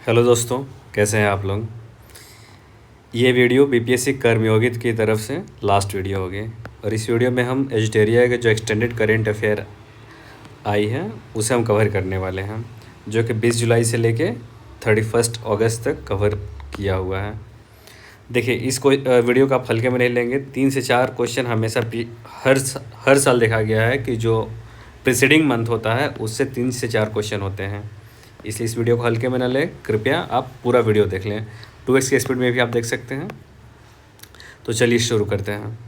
Hello दोस्तों, कैसे हैं आप लोग। ये वीडियो बीपीएससी कर्मयोगित की तरफ से लास्ट वीडियो होगी और इस वीडियो में हम एजिटेरिया के जो एक्सटेंडेड करेंट अफेयर आई है उसे हम कवर करने वाले हैं, जो कि 20 जुलाई से लेके 31 अगस्त तक कवर किया हुआ है। देखिए, वीडियो का आप हल्के में नहीं लेंगे। 3 से 4 क्वेश्चन हमेशा हर साल देखा गया है कि जो प्रीसीडिंग मंथ होता है उससे 3 से 4 क्वेश्चन होते हैं, इसलिए इस वीडियो को हल्के में न लें। कृपया आप पूरा वीडियो देख लें, 2x की स्पीड में भी आप देख सकते हैं। तो चलिए शुरू करते हैं।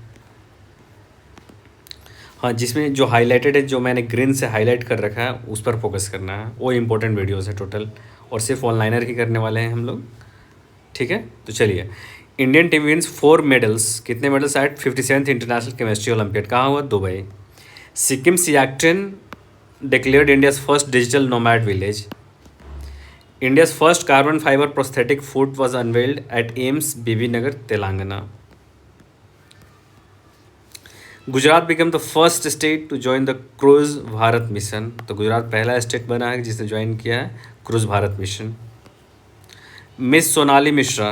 हाँ, जिसमें जो हाईलाइटेड है, जो मैंने ग्रीन से हाईलाइट कर रखा है, उस पर फोकस करना है। वो इंपॉर्टेंट वीडियोस है टोटल, और सिर्फ ऑनलाइनर ही करने वाले हैं हम लोग। ठीक है, तो चलिए। Indian team wins 4 medals. कितने medals at 57th international chemistry olympiad कहाँ हुआ? Dubai. Sikkim Siachen declared India's first digital nomad village. India's first carbon fiber prosthetic foot was unveiled at AIIMS BB Nagar, Telangana. Gujarat became the first state to join the Cruise Bharat mission. तो गुजरात पहला state बना है जिसने join किया है cruise Bharat mission. Miss Sonali Mishra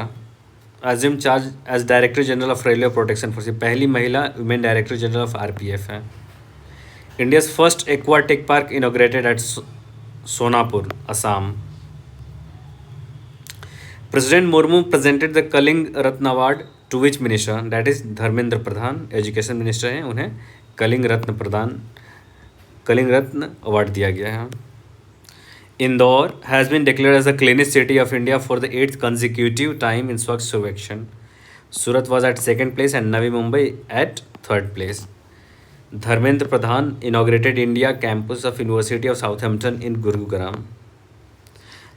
assumed charge as director general of railway protection force. पहली महिला women director general of RPF है। India's first aquatech park inaugurated at Sonapur, Assam. President Murmu presented the Kaling Ratna Award to which minister? That is Dharmendra Pradhan, education minister हैं, उन्हें Kalinga Ratna award दिया गया है। Indore has been declared as the cleanest city of India for the 8th consecutive time in Swachh Survekshan. Surat was at 2nd place and Navi Mumbai at 3rd place. Dharmendra Pradhan inaugurated India campus of University of Southampton in Gurugram.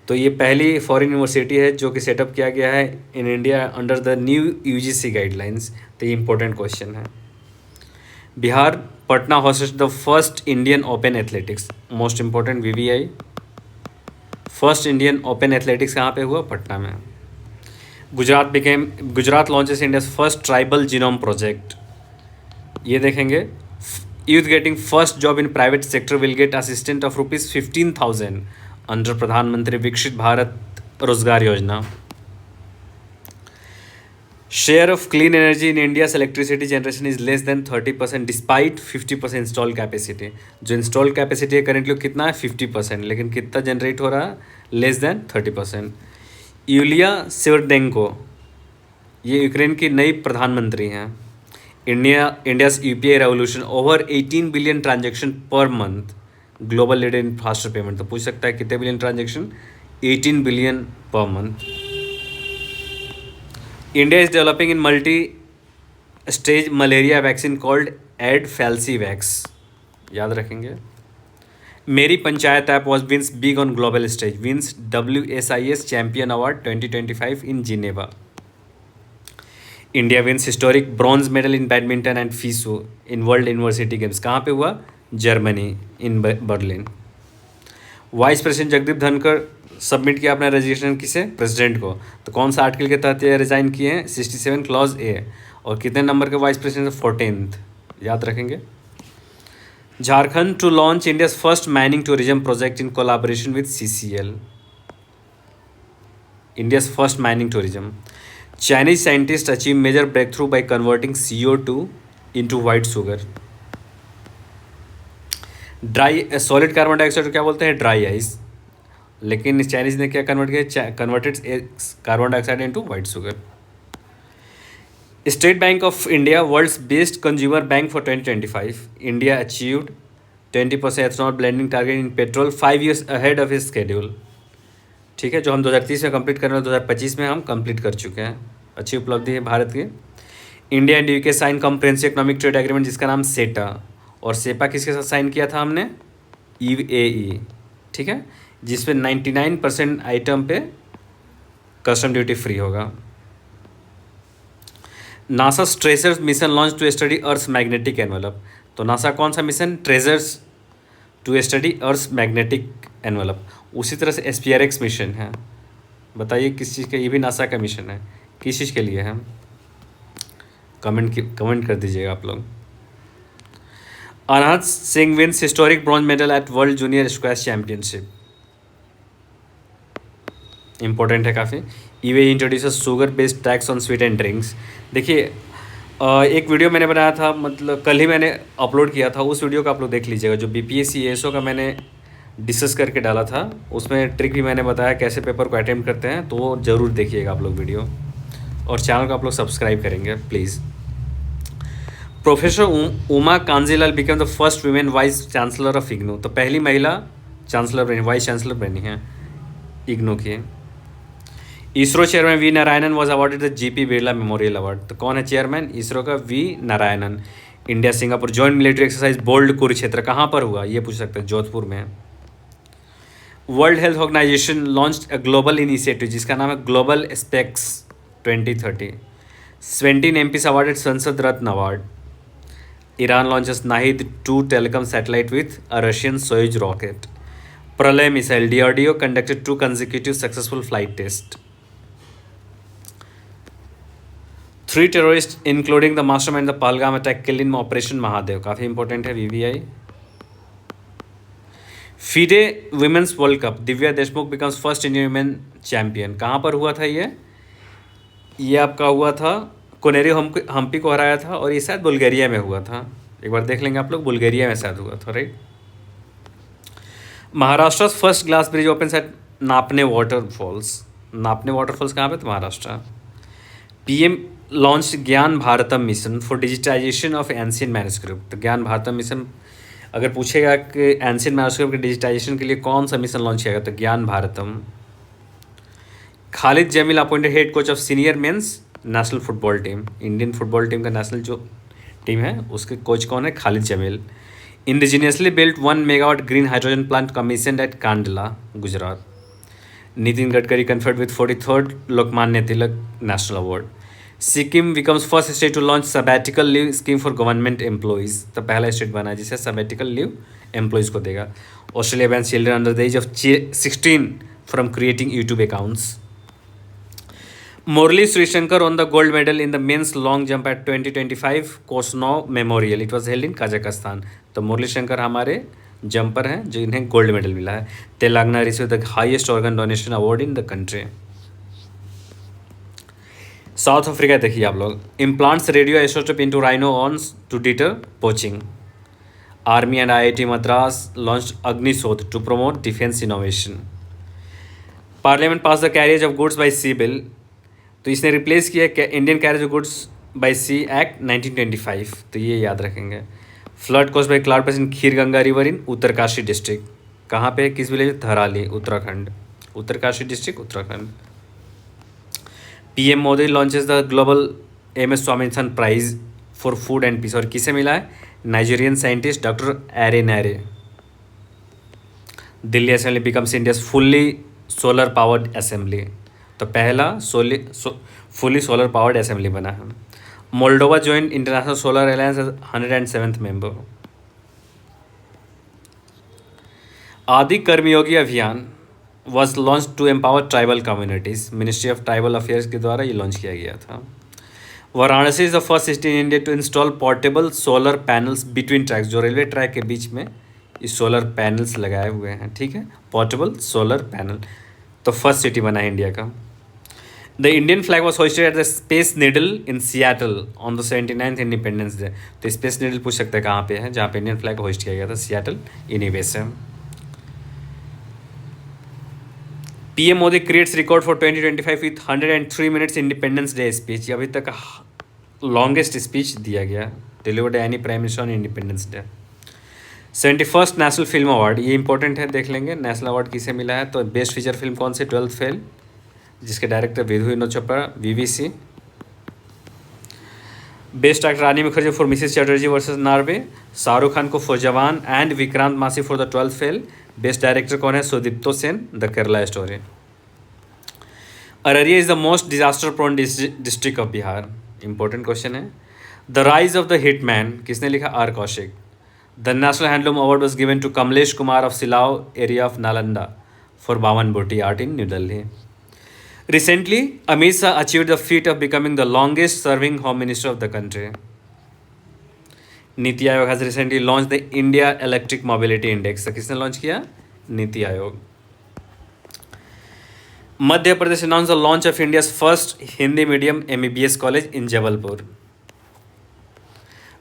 तो ये पहली foreign university है जो कि setup किया गया है in India under the new UGC guidelines. तो ये इंपॉर्टेंट क्वेश्चन है। Bihar Patna hosted the first Indian open athletics. Most important VVI. First Indian open athletics कहाँ पे हुआ? पटना में। Gujarat launches India's first tribal genome project. ये देखेंगे। Youth getting first job in private sector will get assistant of ₹15,000 under प्रधानमंत्री विकसित भारत रोजगार योजना। Share of clean energy in India's electricity generation is less than 30% despite 50% install capacity. जो install capacity है currently कितना है? 50%, लेकिन कितना जनरेट हो रहा है? Less than 30%। यूलिया सिवरडेंको, ये यूक्रेन की नई प्रधानमंत्री हैं। India's UPI revolution over 18 billion transaction per month, global leader in faster payment. तो पूछ सकता है कितने billion transaction? 18 billion per month. India is developing in multi stage malaria vaccine called AdFalciVax. याद रखेंगे। Meri Panchayat app was wins big on global stage, wins WSIS champion award 2025 in Geneva. India wins historic bronze medal in badminton and FISU in world university games. कहाँ पे हुआ? Germany in Berlin. Vice president Jagdeep Dhankhar submit किया अपना registration किसे? President को। तो कौन सा आर्टिकल के तहत ये रिजाइन किए हैं? 67 क्लॉज ए। और कितने नंबर के वाइस प्रेसिडेंट? 14th। याद रखेंगे। Jharkhand to launch India's first mining tourism project in collaboration with CCL। India's first mining tourism. Chinese scientist achieve major breakthrough by converting CO2 into white sugar. Dry solid carbon dioxide को क्या बोलते हैं? Dry ice. लेकिन Chinese ने क्या convert किया? Converted carbon dioxide into white sugar. State Bank of India world's best consumer bank for 2025। India achieved 20% ethanol blending target in petrol 5 years ahead of his schedule. ठीक है, जो हम 2030 में complete कर रहे हैं 2025 में हम कंप्लीट कर चुके हैं। अच्छी उपलब्धि है भारत की। India and UK sign comprehensive economic trade agreement जिसका नाम सेटा। और सेपा किसके साथ साइन किया था हमने? UAE। ठीक है, जिसमें 99% आइटम पे कस्टम ड्यूटी फ्री होगा। NASA treasures mission launch to study Earth magnetic envelope. तो नासा कौन सा मिशन? Treasures to study Earth magnetic envelope. उसी तरह से SPRX मिशन है। बताइए किस चीज़ का? ये भी नासा का मिशन है। किस चीज़ के लिए है? कमेंट कर दीजिएगा आप लोग। Anahad Singh wins historic bronze medal at world junior squash championship. Important है काफ़ी। ईवे introduces sugar based tax on sweet and drinks. देखिए एक वीडियो मैंने बनाया था, मतलब कल ही मैंने अपलोड किया था, उस वीडियो को आप लोग देख लीजिएगा। जो बीपीएससी एएसओ का मैंने डिस्कस करके डाला था, उसमें ट्रिक भी मैंने बताया कैसे पेपर को अटेम्प्ट करते हैं, तो वो ज़रूर देखिएगा आप लोग वीडियो, और चैनल को आप लोग सब्सक्राइब करेंगे please. Professor Uma Kanjilal became the first women vice chancellor of IGNOU. तो पहली महिला चांसलर बनी, वाइस चांसलर बनी है इग्नू की। ISRO chairman V Narayanan was awarded the GP Birla memorial award. तो कौन है चेयरमैन इसरो का? V Narayanan. India Singapore joint military exercise bold Kurukshetra कहाँ पर हुआ, ये पूछ सकते हैं, जोधपुर में। World Health Organization launched a global initiative जिसका नाम है global specs 2030। 17 MPs awarded Sansad Ratna award. Iran launches Nahid 2 telecom satellite with a Russian Soyuz rocket. Pralay missile, DRDO conducted 2 consecutive successful flight tests. 3 terrorists including the mastermind of the Pahalgam attack killed in Operation Mahadev. काफ़ी important है VVI। FIDE women's world cup, Divya Deshmukh becomes first Indian women champion. कहाँ पर हुआ था ये आपका हुआ था, कोनेरी हम्पी को हराया था, और ये शायद बुल्गारिया में हुआ था। एक बार देख लेंगे आप लोग, बुल्गारिया में शायद हुआ था, right. Maharashtra first glass bridge open at Napne waterfalls. Napne waterfalls कहाँ पे? तो Maharashtra. PM launch Gyan Bharatam mission for digitisation of ancient manuscript. तो ज्ञान भारतम मिशन अगर पूछेगा कि एंशियंट मैन्युस्क्रिप्ट के डिजिटाइजेशन के लिए कौन सा मिशन लॉन्च किया गया, तो Gyan Bharatam. Khalid Jamil appointed head coach of senior men's national football team. Indian football team का नेशनल जो टीम है उसके कोच कौन है? Khalid Jamil. Indigenously built 1 megawatt green hydrogen plant commission at Kandla, Gujarat. Nitin Gadkari conferred with 43rd Lokmanya Tilak national award. Sikkim becomes first state to launch sabbatical leave scheme for government employees. तो पहला state बना है जिसे सबैटिकल लीव एम्प्लॉइज को देगा। Australia ban children under the age of 16 from creating YouTube accounts. Morali Srishankar won the gold medal in the men's long jump at 2025 Kosnov Memorial. It was held in Kazakhstan. तो मुरली शंकर हमारे jumper हैं जिन्हें gold medal मिला है। Telangana receive the highest organ donation award in the country. South Africa देखिए आप लोग, implants radio isotope into rhino horns to deter poaching. Army and IIT Madras launched Agnishodh to promote defence innovation. Parliament pass the carriage of goods by sea bill. तो इसने replace किया Indian carriage of goods by sea act 1925। तो ये याद रखेंगे। Flood cause by cloud burst in kheer Ganga river in Uttarkashi district. कहाँ पे? किस विलेज? Dharali, Uttarakhand. Uttarkashi district, Uttarakhand. PM Modi launches the global MS Swaminathan prize for food and peace. और किसे मिला है? नाइजीरियन साइंटिस्ट डॉक्टर एरे नैरे। Delhi assembly becomes India's fully solar powered assembly. तो पहला फुली सोलर पावर्ड असेंबली बना है। Moldova join international solar alliance as 107th member. Adi Karmayogi Abhiyan was launch to empower tribal communities. Ministry of tribal affairs के द्वारा ये launch किया गया था। Varanasi is the first city in India to install portable solar panels between tracks. जो railway track के बीच में ये सोलर पैनल्स लगाए हुए हैं, ठीक है, पोर्टेबल सोलर पैनल। तो फर्स्ट सिटी बना है इंडिया का। The Indian flag was hosted at the space needle in Seattle on the 79th independence day. तो स्पेस निडल पूछ सकते हैं कहाँ पे है, जहाँ पे इंडियन फ्लैग होस्ट किया गया था, सियाटल, इन्हीं बेस से। PM Modi creates record for 2025 with 103 minutes independence day speech. ये अभी तक लॉन्गेस्ट स्पीच दिया गया, delivered any prime minister on Independence day. 71st national film award, ये इंपॉर्टेंट है, देख लेंगे नेशनल अवार्ड किसे मिला है। तो बेस्ट फीचर फिल्म कौन सी? 12th फेल, जिसके director Vidhu Chopra, VVC। Best actor Rani Mukherjee for Mrs Chatterjee versus Norway. Shahrukh Khan को for Jawan and Vikrant Massey for the 12th fail. Best director कौन है? Sudipto Sen, the Kerala story. Araria is the most disaster prone district of Bihar. Important question है। The rise of the hitman किसने लिखा? R Kaushik. The national handloom award was given to Kamlesh Kumar of Silao area of Nalanda for बावन बूटी art in new Delhi. Recently, Amit Shah achieved the feat of becoming the longest serving Home Minister of the country. NITI Aayog has recently launched the India Electric Mobility Index. तो किसने launch किया? Niti Aayog. Madhya Pradesh announce the launch of India's first Hindi medium MBBS college in Jabalpur.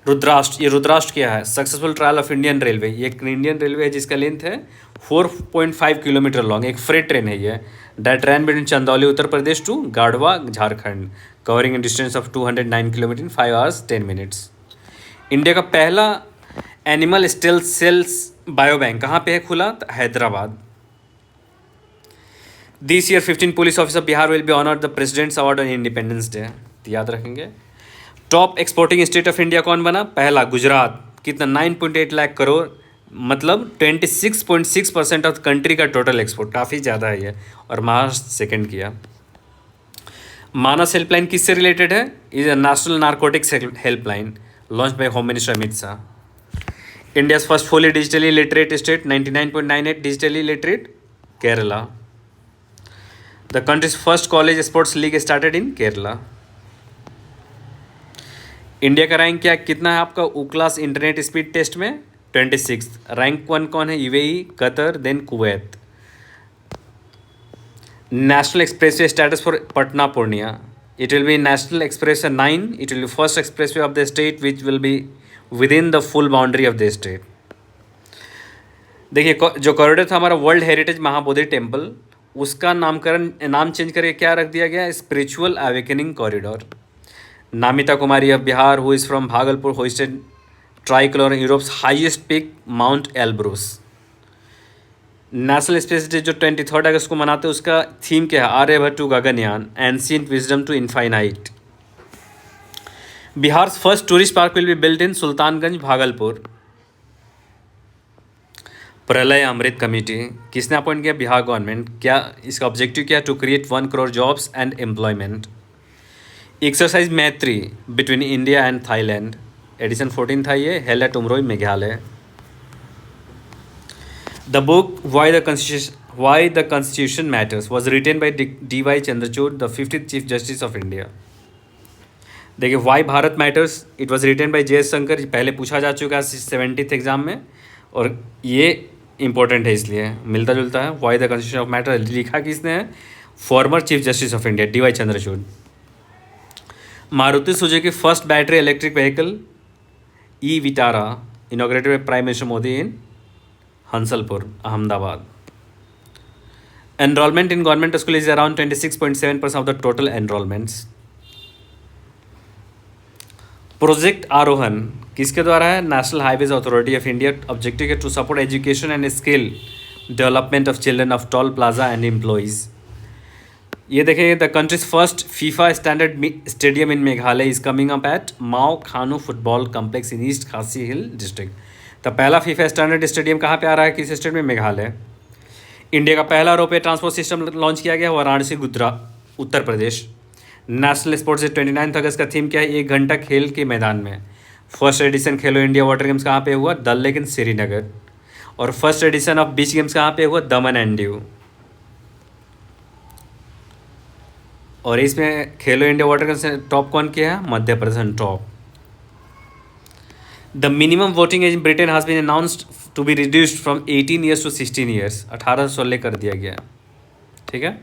Rudrashtra, ये रुद्राष्ट्र क्या है? Successful trial of Indian railway. ये एक Indian railway है जिसका लेंथ है 4.5 किलोमीटर लॉन्ग, एक फ्रेट ट्रेन है ये। That train between Chandauli Uttar Pradesh to Garhwa Jharkhand, covering in distance of 209 kilometre in 5 hours 10 minutes। India का पहला animal stem sales bio bank कहाँ पे है खुला? Hyderabad. This year 15 police officer Bihar will be honoured the president's award on Independence Day. याद रखेंगे। Top exporting state of India कौन बना? पहला गुजरात। कितना? 9.8 लाख करोड़, मतलब 26.6% ऑफ कंट्री का टोटल एक्सपोर्ट, काफ़ी ज़्यादा है ये। और महाराष्ट्र सेकंड किया। मानस हेल्पलाइन किससे रिलेटेड है? Is a national narcotics helpline launch by home minister Amit Shah. India's first fully digitally literate state 99.98 digitally literate Kerala. The country's first college sports league started in Kerala. India का rank क्या कितना है आपका ओ क्लास इंटरनेट स्पीड टेस्ट में? 26। Rank 1 कौन है? UAE, Qatar, then Kuwait. National expressway status for Patna Purnia. It will be national expressway 9। It will be first expressway of the state which will be within the full boundary of the state. देखिए जो corridor था हमारा world heritage Mahabodhi temple, उसका नाम change करके क्या रख दिया गया? Spiritual awakening corridor. Namita Kumari of Bihar who is from Bhagalpur hosted tricolour Europe's highest peak mount Elbrus. National space day जो 23 अगस्त को मनाते हैं उसका थीम क्या है? Aryabhatta to Gaganyaan, ancient wisdom to infinite. Bihar first tourist park will be built in Sultanganj Bhagalpur. Pralay Amrit committee किसने appoint किया? Bihar government. क्या इसका ऑब्जेक्टिव क्या है? To create 1 crore jobs and employment. Exercise Maitri between India and Thailand, edition 14 था ये, held at Umroi Meghalaya. The book why the constitution matters was written by D Y Chandrachud, the 50th chief justice of India. देखिए why Bharat matters, it was written by Jaishankar, पहले पूछा जा चुका है 70th exam में, और ये इंपॉर्टेंट है इसलिए मिलता जुलता है। Why the constitution of matter लिखा किसने है? Former chief justice of India D Y Chandrachud. Maruti Suzuki first battery electric vehicle e Vitara inaugurated by prime minister Modi in Hansalpur, Ahmedabad. Enrolment in government school is around 26.7% of the total enrolments. Project Aarohan किसके द्वारा है? National highways authority of India. Objective है to support education and skill development of children of toll plaza and employees. ये देखें the country's first FIFA standard stadium in Meghalaya is coming up at Mawkhanu football complex in east खासी हिल district. तो पहला FIFA standard stadium कहाँ पे आ रहा है? किस स्टेट में? मेघालय। इंडिया का पहला रोपवे ट्रांसपोर्ट सिस्टम लॉन्च किया गया Varanasi Uttar Pradesh. National sports day 29 अगस्त का थीम क्या है? 1 घंटा खेल के मैदान में। फर्स्ट एडिशन खेलो इंडिया वाटर गेम्स कहाँ पे हुआ? डल लेक इन श्रीनगर। और first edition of beach games कहाँ पे हुआ? दमन एंड दीव। और इसमें खेलो इंडिया वाटर गेम्स टॉप कौन किया है? Madhya Pradesh top. The minimum voting age in Britain has been announced to be reduced from 18 years to 16 years, 18 से 16 कर दिया गया। ठीक है।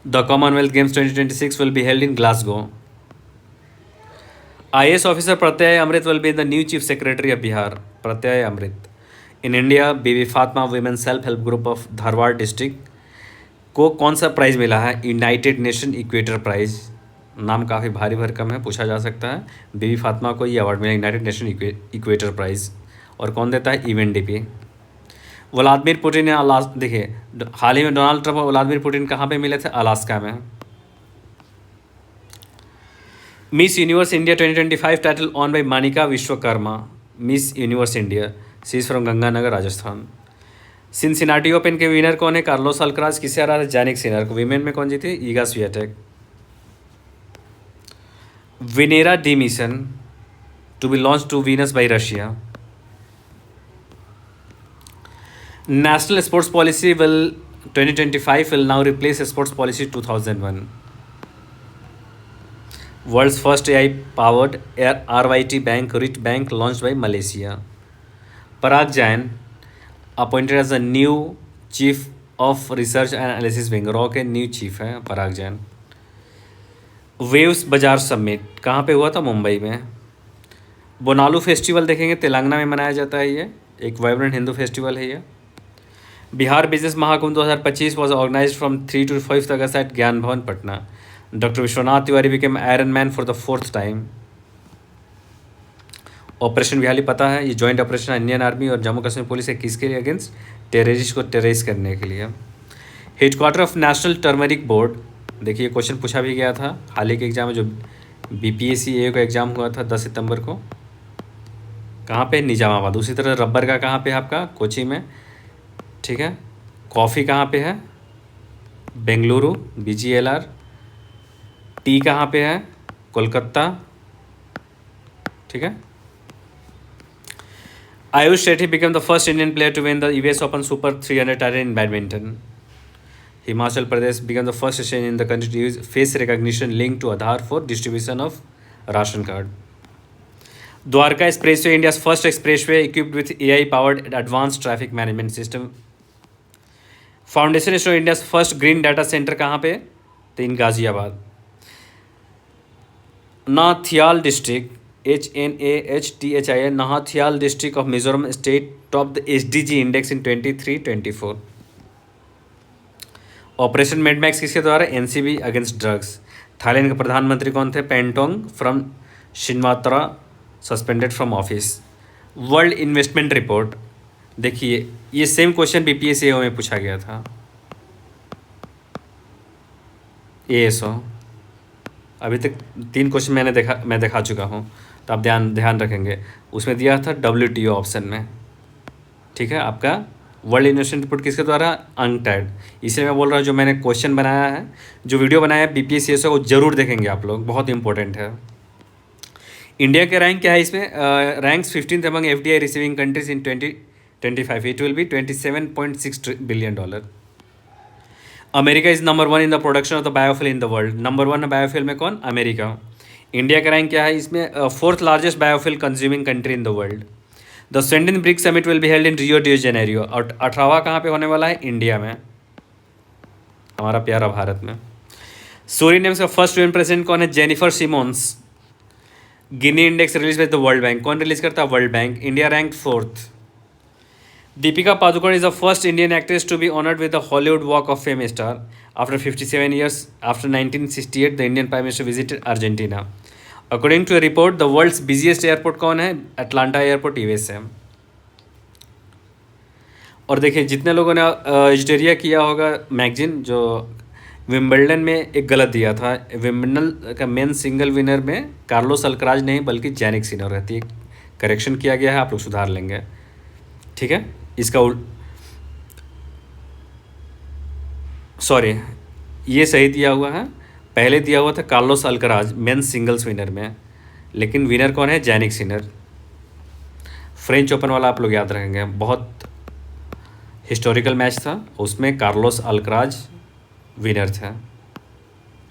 The commonwealth games 2026 will be held in Glasgow. IAS officer Pratyay Amrit will be the new chief secretary of Bihar, Pratyay Amrit. In India Bibi Fatima women self help group of Dharwad district को कौन सा prize मिला है? United Nation Equator prize. नाम काफ़ी भारी भरकम है, पूछा जा सकता है। बीबी फातिमा को ये अवार्ड मिला यूनाइटेड नेशन इक्वेटर प्राइज़। और कौन देता है? UNDP। व्लादिमीर पुतिन ने देखिए हाल ही में डोनाल्ड ट्रंप और व्लादिमीर पुतिन कहाँ पे मिले थे? अलास्का में। Miss Universe India 2025 title won by Manika Vishwakarma, Miss Universe India. She is from Ganganagar Rajasthan. Cincinnati Open के विनर कौन है? Carlos Alcaraz. किसे हरा था? जानिक सिनर को। विमेन में कौन जीती? Iga Swiatek. Venera D mission to be launch to Venus by Russia. National sports policy will 2025 will now replace sports policy 2001. World's first AI powered RYT bank, RIT bank launched by Malaysia. Parag Jain appointed as a new chief of research and analysis wing, raw के new chief हैं पराग Jain. Waves बाजार summit कहाँ पे हुआ था? मुंबई में। Bonalu festival देखेंगे, तेलंगाना में मनाया जाता है, ये एक वाइब्रेंट हिंदू फेस्टिवल है ये। Bihar business Mahakumbh 2025 was organise from 3 to 5 अगस्त at Gyan Bhavan Patna. Doctor Vishwanath Tiwari became iron man for the 4th time. Operation विहाली पता है, ये जॉइंट ऑपरेशन इंडियन आर्मी और जम्मू कश्मीर पुलिस है, किसके लिए? अगेंस्ट टेररिस्ट को टेररिस्ट करने के लिए। Headquarter of national turmeric board, देखिए क्वेश्चन पूछा भी गया था हाल ही के एग्जाम में, जो BPSC AO का एग्ज़ाम हुआ था 10 सितंबर को। कहाँ पे? निजामाबाद। उसी तरह रबर का कहाँ पे है आपका? कोची में, ठीक है। कॉफ़ी कहाँ पे है? बेंगलुरु, BGLR। टी कहाँ पे है? कोलकाता, ठीक है। Ayush Shetty become the first Indian player to win the US Open Super 300 title in badminton. Himachal Pradesh became the first state in the country to use face recognition linked to Aadhaar for distribution of ration card. Dwarka Expressway, India's first expressway equipped with AI-powered advanced traffic management system. Foundation stone India's first green data centre कहाँ पे? तो in Ghaziabad. Hnahthial district, HNAHTHIL, Hnahthial district of Mizoram state top the SDG index in 23-24। Operation MedMax किसके द्वारा? NCB against drugs. Thailand के प्रधानमंत्री कौन थे? Paetongtarn Shinawatra, suspended from office. World investment report, देखिए ये सेम क्वेश्चन BPSC AO में पूछा गया था, ASO। अभी तक 3 क्वेश्चन मैं दिखा चुका हूँ, तो आप ध्यान रखेंगे। उसमें दिया था WTO ऑप्शन में, ठीक है। आपका वर्ल्ड इन्वेस्टमेंट रिपोर्ट किसके द्वारा? अनटैड। इसलिए मैं बोल रहा हूँ जो मैंने क्वेश्चन बनाया है, जो वीडियो बनाया है BPSC AO को जरूर देखेंगे आप लोग, बहुत इंपॉर्टेंट है। इंडिया के रैंक क्या है इसमें? Ranks 15th among FDI receiving countries in 2025, it will B $27.6 billion। America is number 1 in the production of the biofuel in the world. Number 1 है बायोफ्यूल में कौन? अमेरिका। इंडिया का रैंक क्या है इसमें? 4th largest biofuel consuming country in the world. The 17th BRICS summit will be held in Rio de Janeiro. और 18वां कहाँ पे होने वाला है? इंडिया में, हमारा प्यारा भारत में। सूरीनेम का फर्स्ट वुमेन प्रेसिडेंट कौन है? Jennifer Simmons. Gini index release by the world bank, कौन रिलीज करता है? World bank. India rank 4th। Deepika Padukone is the first Indian actress to be honored with the Hollywood Walk of Fame star. After 57 years, after 1968, the Indian Prime Minister visited Argentina. According to a report, the world's busiest airport कौन है? Atlanta Airport, USA। और देखिए जितने लोगों ने एजिटेरिया किया होगा magazine, जो विम्बल्डन में एक गलत दिया था, विम्बल्डन का मेन सिंगल विनर में कार्लोस अल्कराज नहीं बल्कि जैनिक सिनर रहती है। करेक्शन किया गया है, आप लोग सुधार लेंगे, ठीक है। इसका सॉरी, ये सही दिया हुआ है, पहले दिया हुआ था Carlos Alcaraz main singles winner में, लेकिन विनर कौन है? Jannik Sinner. फ्रेंच ओपन वाला आप लोग याद रखेंगे, बहुत हिस्टोरिकल मैच था, उसमें कार्लोस अल्कराज विनर था।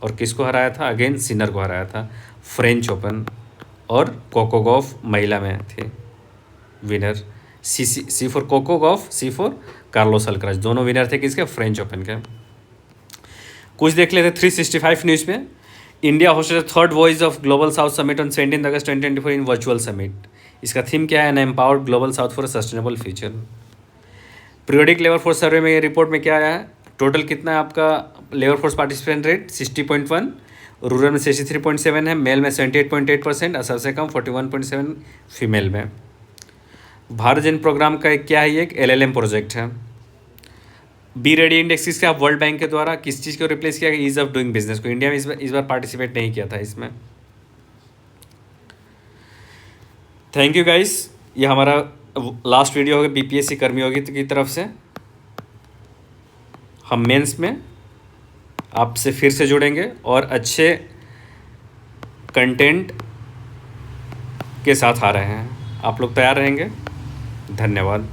और किसको हराया था? अगेन सिनर को हराया था, फ्रेंच ओपन। और कोको गॉफ महिला में थे winner. C for Coco Gauff, C for Carlos Alcaraz, दोनों विनर थे किसके? फ्रेंच ओपन के। कुछ देख लेते 365 न्यूज़ में। India hosted third Voice of Global South Summit on 17 अगस्त 2024 इन वर्चुअल समिट। इसका थीम क्या है? An empowered Global South for sustainable future. Periodic labour force survey में रिपोर्ट में क्या आया है? टोटल कितना है आपका labour force participant rate? 60.1, rural में 63.7 है, मेल में 78.8% और सबसे कम 41.7 फीमेल में। भारत जन प्रोग्राम का क्या है? ये एक LLM प्रोजेक्ट है। बी रेडी इंडेक्स किसका? वर्ल्ड बैंक के द्वारा। किस चीज़ को रिप्लेस किया गया? ईज ऑफ डूइंग बिजनेस को। इंडिया में इस बार पार्टिसिपेट नहीं किया था इसमें। थैंक यू गाइस, ये हमारा लास्ट वीडियो होगा BPSC कर्मयोगी की तरफ से। हम मेंस में आपसे फिर से जुड़ेंगे और अच्छे कंटेंट के साथ आ रहे हैं, आप लोग तैयार रहेंगे। धन्यवाद।